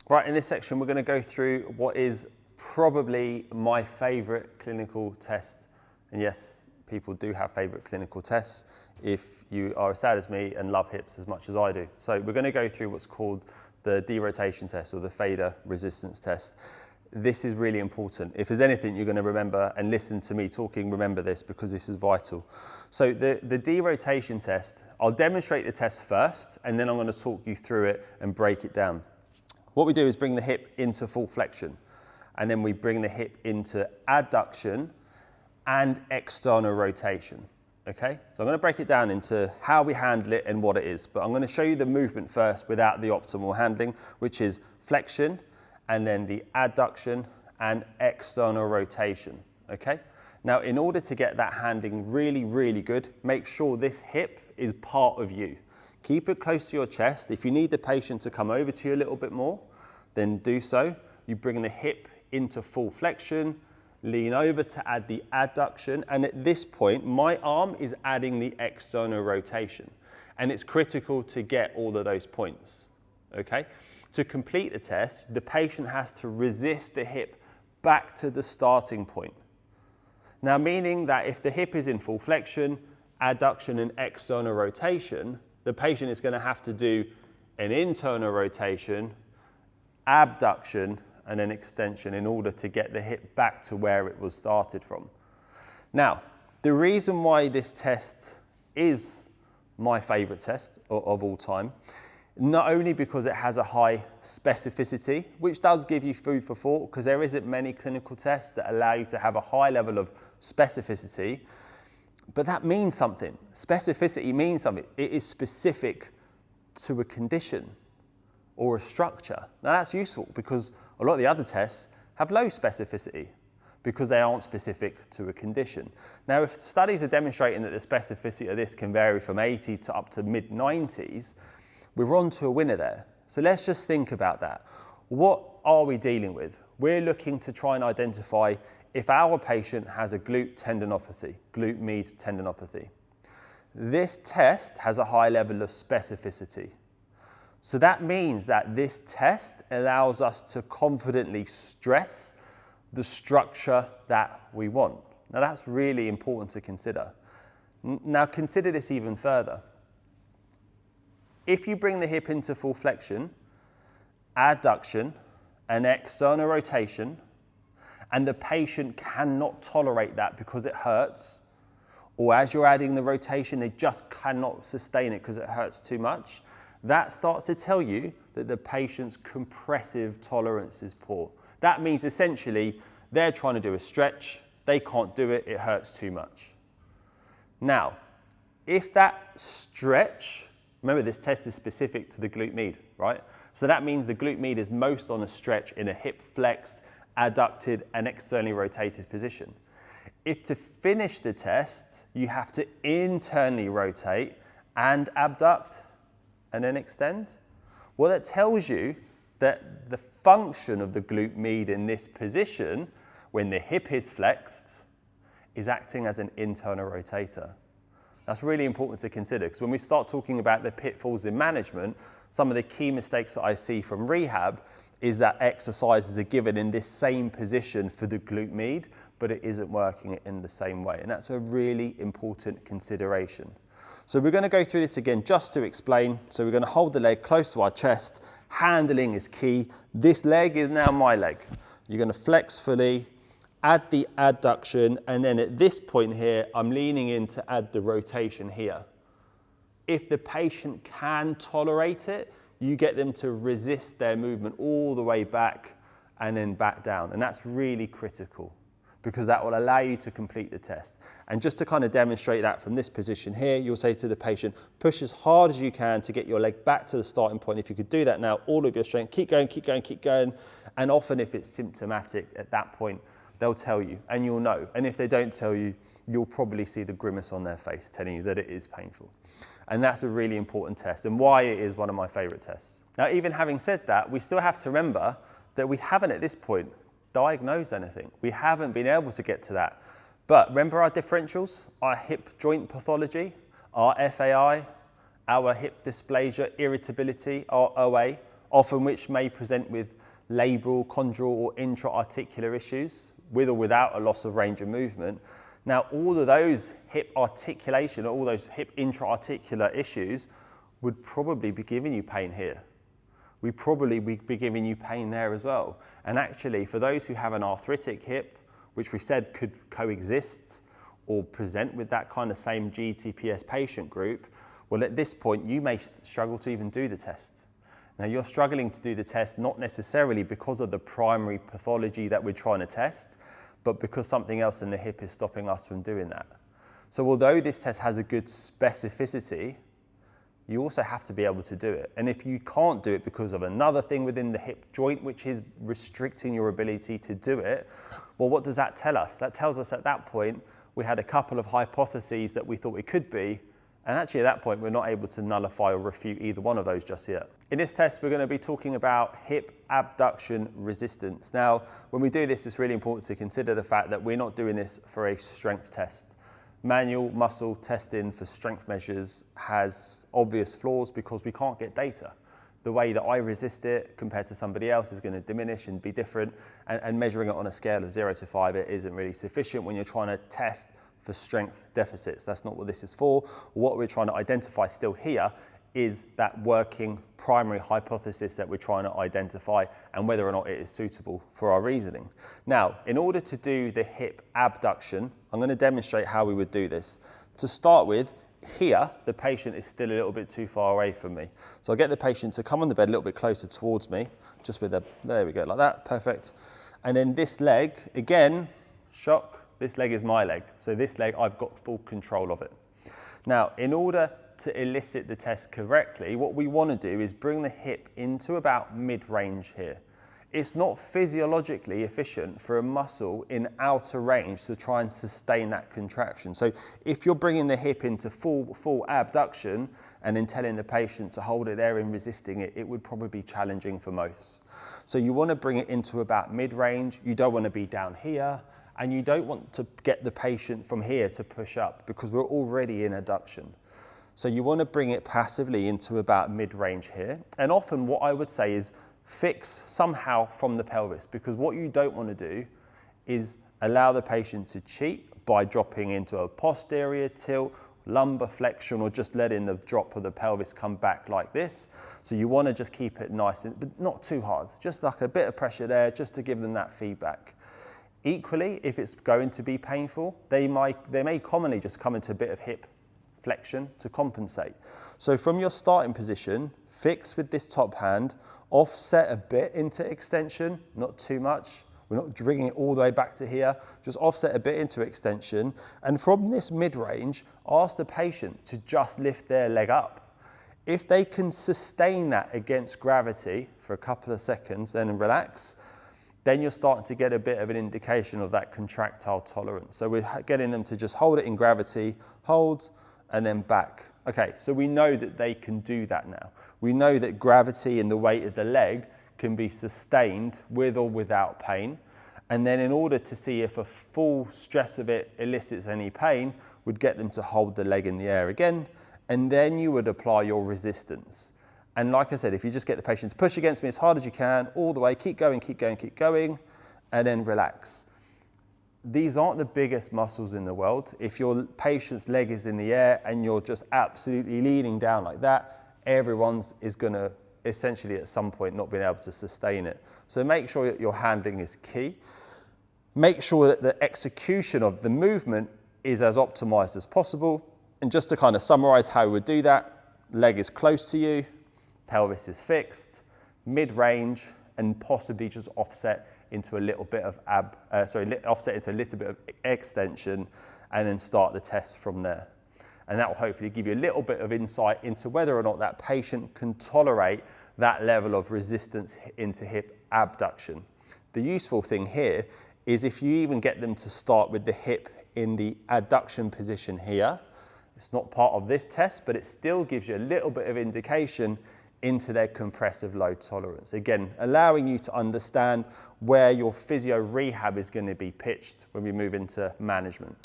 Right, in this section, we're going to go through what is probably my favorite clinical test. And yes, people do have favorite clinical tests if you are as sad as me and love hips as much as I do. So we're going to go through what's called the derotation test or the fader resistance test. This is really important. If there's anything you're going to remember and listen to me talking, remember this because this is vital. So the derotation test, I'll demonstrate the test first and then I'm going to talk you through it and break it down. What we do is bring the hip into full flexion and then we bring the hip into adduction and external rotation. Okay, so I'm going to break it down into how we handle it and what it is, but I'm going to show you the movement first without the optimal handling, which is flexion and then the adduction and external rotation. Okay, now in order to get that handling really good, make sure this hip is part of you. Keep it close to your chest. If you need the patient to come over to you a little bit more, then do so. You bring the hip into full flexion, lean over to add the adduction, and at this point, my arm is adding the external rotation. And it's critical to get all of those points, okay? To complete the test, the patient has to resist the hip back to the starting point. Now, meaning that if the hip is in full flexion, adduction and external rotation, the patient is going to have to do an internal rotation, abduction, and an extension in order to get the hip back to where it was started from. Now, the reason why this test is my favorite test of all time, not only because it has a high specificity, which does give you food for thought, because there isn't many clinical tests that allow you to have a high level of specificity, but that means something. Specificity means something. It is specific to a condition or a structure. Now that's useful because a lot of the other tests have low specificity because they aren't specific to a condition. Now, if studies are demonstrating that the specificity of this can vary from 80 to up to mid-90s, we're on to a winner there. So let's just think about that. What are we dealing with? We're looking to try and identify if our patient has a glute tendinopathy, glute med tendinopathy. This test has a high level of specificity. So that means that this test allows us to confidently stress the structure that we want. Now that's really important to consider. Now consider this even further. If you bring the hip into full flexion, adduction, and external rotation, and the patient cannot tolerate that because it hurts, or as you're adding the rotation, they just cannot sustain it because it hurts too much, that starts to tell you that the patient's compressive tolerance is poor. That means essentially they're trying to do a stretch, they can't do it, it hurts too much. Now, if that stretch, remember this test is specific to the glute med, right? So that means the glute med is most on a stretch in a hip flexed, adducted and externally rotated position. If to finish the test, you have to internally rotate and abduct and then extend, well, that tells you that the function of the glute med in this position, when the hip is flexed, is acting as an internal rotator. That's really important to consider because when we start talking about the pitfalls in management, some of the key mistakes that I see from rehab is that exercises are given in this same position for the glute med, but it isn't working in the same way. And that's a really important consideration. So we're going to go through this again just to explain. So we're going to hold the leg close to our chest. Handling is key. This leg is now my leg. You're going to flex fully, add the adduction, and then at this point here, I'm leaning in to add the rotation here. If the patient can tolerate it, you get them to resist their movement all the way back and then back down. And that's really critical because that will allow you to complete the test. And just to kind of demonstrate that from this position here, you'll say to the patient, push as hard as you can to get your leg back to the starting point. If you could do that now, all of your strength, keep going, keep going, keep going. And often if it's symptomatic at that point, they'll tell you and you'll know. And if they don't tell you, you'll probably see the grimace on their face telling you that it is painful. And that's a really important test and why it is one of my favorite tests. Now, even having said that, we still have to remember that we haven't at this point diagnosed anything. We haven't been able to get to that. But remember our differentials, our hip joint pathology, our FAI, our hip dysplasia, irritability, our OA, often which may present with labral, chondral or intra-articular issues, with or without a loss of range of movement. Now, all of those hip articulation, or all those hip intra-articular issues would probably be giving you pain here. We probably would be giving you pain there as well. And actually, for those who have an arthritic hip, which we said could coexist or present with that kind of same GTPS patient group, well, at this point, you may struggle to even do the test. Now, you're struggling to do the test not necessarily because of the primary pathology that we're trying to test, but because something else in the hip is stopping us from doing that. So although this test has a good specificity, you also have to be able to do it. And if you can't do it because of another thing within the hip joint, which is restricting your ability to do it, well, what does that tell us? That tells us at that point, we had a couple of hypotheses that we thought it could be, and actually at that point, we're not able to nullify or refute either one of those just yet. In this test, we're going to be talking about hip abduction resistance. Now, when we do this, it's really important to consider the fact that we're not doing this for a strength test. Manual muscle testing for strength measures has obvious flaws because we can't get data. The way that I resist it compared to somebody else is going to diminish and be different, and measuring it on a scale of 0 to 5, it isn't really sufficient when you're trying to test for strength deficits. That's not what this is for. What we're trying to identify still here is that working primary hypothesis that we're trying to identify and whether or not it is suitable for our reasoning. Now, in order to do the hip abduction, I'm going to demonstrate how we would do this. To start with, here, the patient is still a little bit too far away from me. So I'll get the patient to come on the bed a little bit closer towards me, just with there we go, like that, perfect. And then this leg, again, shock, this leg is my leg. So this leg, I've got full control of it. Now, in order to elicit the test correctly, what we want to do is bring the hip into about mid-range here. It's not physiologically efficient for a muscle in outer range to try and sustain that contraction. So if you're bringing the hip into full abduction and then telling the patient to hold it there and resisting it, it would probably be challenging for most. So you want to bring it into about mid-range. You don't want to be down here, and you don't want to get the patient from here to push up because we're already in adduction. So you want to bring it passively into about mid-range here. And often what I would say is fix somehow from the pelvis, because what you don't want to do is allow the patient to cheat by dropping into a posterior tilt, lumbar flexion, or just letting the drop of the pelvis come back like this. So you want to just keep it nice, but not too hard, just like a bit of pressure there, just to give them that feedback. Equally, if it's going to be painful, they may commonly just come into a bit of hip flexion to compensate. So from your starting position, fix with this top hand, offset a bit into extension, not too much. We're not bringing it all the way back to here, just offset a bit into extension. And from this mid-range, ask the patient to just lift their leg up. If they can sustain that against gravity for a couple of seconds, then relax, then you're starting to get a bit of an indication of that contractile tolerance. So we're getting them to just hold it in gravity, hold, and then back. Okay, so we know that they can do that now. We know that gravity and the weight of the leg can be sustained with or without pain. And then in order to see if a full stress of it elicits any pain, we'd get them to hold the leg in the air again, and then you would apply your resistance. And like I said, if you just get the patient to push against me as hard as you can, all the way, keep going, keep going, keep going, and then relax. These aren't the biggest muscles in the world. If your patient's leg is in the air and you're just absolutely leaning down like that, everyone's is going to essentially at some point not being able to sustain it. So make sure that your handling is key. Make sure that the execution of the movement is as optimized as possible. And just to kind of summarize how we would do that, leg is close to you, pelvis is fixed, mid-range, and possibly just offset into a little bit of offset into a little bit of extension, and then start the test from there. And that will hopefully give you a little bit of insight into whether or not that patient can tolerate that level of resistance into hip abduction. The useful thing here is if you even get them to start with the hip in the adduction position here, it's not part of this test, but it still gives you a little bit of indication into their compressive load tolerance. Again, allowing you to understand where your physio rehab is going to be pitched when we move into management.